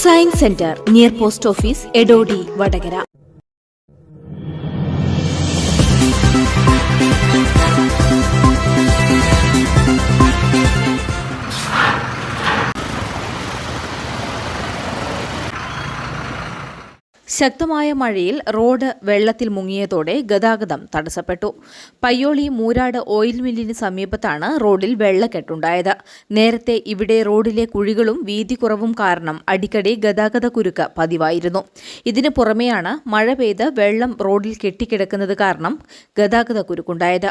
Science centre near post office Edodi Vadakara. ശക്തമായ മഴയിൽ road വെള്ളത്തിൽ മുങ്ങിയതോടെ ഗതാഗതം തടസ്സപ്പെട്ടു. പയ്യോളി മൂരാട് ഓയിൽ മില്ലിന് സമീപത്താണ് റോഡിൽ വെള്ളക്കെട്ടുണ്ടായത്. നേരത്തെ ഇവിടെ റോഡിലെ കുഴികളും വീതി കുറവും കാരണം അടിക്കടി ഗതാഗതക്കുരുക്ക് പതിവായിരുന്നു. ഇതിനു പുറമെയാണ് മഴ പെയ്ത് വെള്ളം റോഡിൽ കെട്ടിക്കിടക്കുന്നത് കാരണം ഗതാഗതക്കുരുക്കുണ്ടായത്.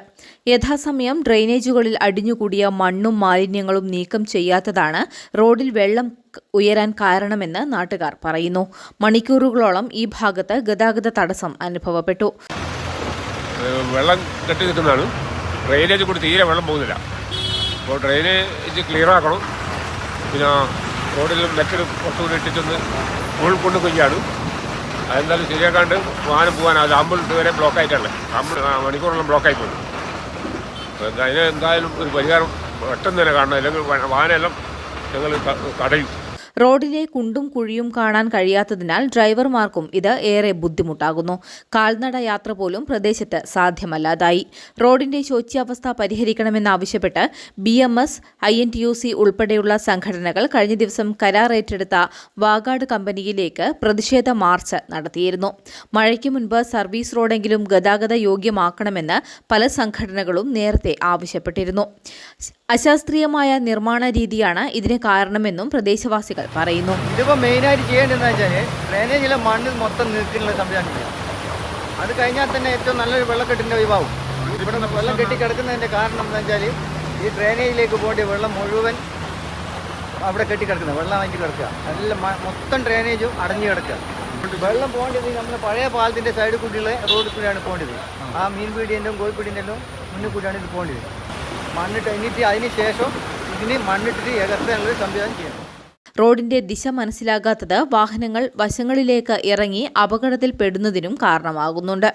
യഥാസമയം ഡ്രെയിനേജുകളിൽ അടിഞ്ഞുകൂടിയ മണ്ണും മാലിന്യങ്ങളും നീക്കം ചെയ്യാത്തതാണ് റോഡിൽ വെള്ളം ഉയരാൻ കാരണമെന്ന് നാട്ടുകാർ പറയുന്നു. മണിക്കൂറുകളോളം ഈ ഭാഗത്ത് ഗതാഗത തടസ്സം അനുഭവപ്പെട്ടു. വെള്ളം കെട്ടി നിൽക്കുന്നതാണ്. ഡ്രെയിനേജ് കൂടി തീരെ വെള്ളം പോകുന്നില്ല. അപ്പോൾ ഡ്രെയിനേജ് ക്ലിയർ ആക്കണം. പിന്നെ റോഡിലും നെറ്റിൽ കുറച്ചുകൂടി ഇട്ടിട്ടൊന്ന് ഫുൾ കൊണ്ട് കൊയ്യാണ്. അതെന്തായാലും ശരിയാക്കാണ്ട് വാഹനം പോകാൻ ആമ്പിൾ ഇതുവരെ ബ്ലോക്ക് ആയിട്ടല്ലേ, ആമ്പിൾ മണിക്കൂറെല്ലാം ബ്ലോക്കായി പോകുന്നു. അതിന് എന്തായാലും ഒരു പരിഹാരം പെട്ടെന്ന് തന്നെ കാണണം, അല്ലെങ്കിൽ വാഹനമെല്ലാം ഞങ്ങൾ തടയും. റോഡിലെ കുണ്ടും കുഴിയും കാണാൻ കഴിയാത്തതിനാൽ ഡ്രൈവർമാർക്കും ഇത് ഏറെ ബുദ്ധിമുട്ടാകുന്നു. കാൽനട യാത്ര പോലും പ്രദേശത്ത് സാധ്യമല്ലാതായി. റോഡിന്റെ ശോച്യാവസ്ഥ പരിഹരിക്കണമെന്നാവശ്യപ്പെട്ട് BMS, INTUC ഉൾപ്പെടെയുള്ള സംഘടനകൾ കഴിഞ്ഞ ദിവസം കരാർ ഏറ്റെടുത്ത വാഗാട് കമ്പനിയിലേക്ക് പ്രതിഷേധ മാർച്ച് നടത്തിയിരുന്നു. മഴയ്ക്ക് മുൻപ് സർവീസ് റോഡെങ്കിലും ഗതാഗത യോഗ്യമാക്കണമെന്ന് പല സംഘടനകളും നേരത്തെ ആവശ്യപ്പെട്ടിരുന്നു. അശാസ്ത്രീയമായ നിർമ്മാണ രീതിയാണ് ഇതിന് കാരണമെന്നും പ്രദേശവാസികൾ പറയുന്നു. ഇതിപ്പോൾ മെയിനായിട്ട് ചെയ്യേണ്ടതെന്ന് വെച്ചാൽ ഡ്രെയിനേജിലെ മണ്ണ് മൊത്തം നീക്കാനുള്ള സംവിധാനമില്ല. അത് കഴിഞ്ഞാൽ തന്നെ ഏറ്റവും നല്ലൊരു വെള്ളക്കെട്ടിൻ്റെ ഒഴിവാകും. ഇവിടെ വെള്ളം കെട്ടിക്കിടക്കുന്നതിൻ്റെ കാരണം എന്താ വെച്ചാൽ ഈ ഡ്രെയിനേജിലേക്ക് പോകേണ്ട വെള്ളം മുഴുവൻ അവിടെ കെട്ടിക്കിടക്കുന്നത്, വെള്ളം വാങ്ങി കിടക്കുക. നല്ല മൊത്തം ഡ്രെയിനേജും അടഞ്ഞു കിടക്കുക. വെള്ളം പോകേണ്ടത് നമ്മൾ പഴയ പാലത്തിൻ്റെ സൈഡിൽ കൂടിയുള്ള റോഡിൽ കൂടിയാണ് പോകേണ്ടത്. ആ മീൻ പീടിയൻ്റെയും കോഴിപ്പീടിയൻ്റെയും മുന്നിൽ കൂടിയാണ് ഇത് പോകേണ്ടത്. മണ്ണിട്ട് എന്നിട്ട് അതിന് ശേഷം ഇതിന് മണ്ണിട്ടിട്ട് ഏകത്താനുള്ളൊരു സംവിധാനം ചെയ്യണം. റോഡിന്റെ ദിശ മനസ്സിലാകാത്തത് വാഹനങ്ങൾ വശങ്ങളിലേക്ക് ഇറങ്ങി അപകടത്തിൽപ്പെടുന്നതിനും കാരണമാകുന്നുണ്ട്.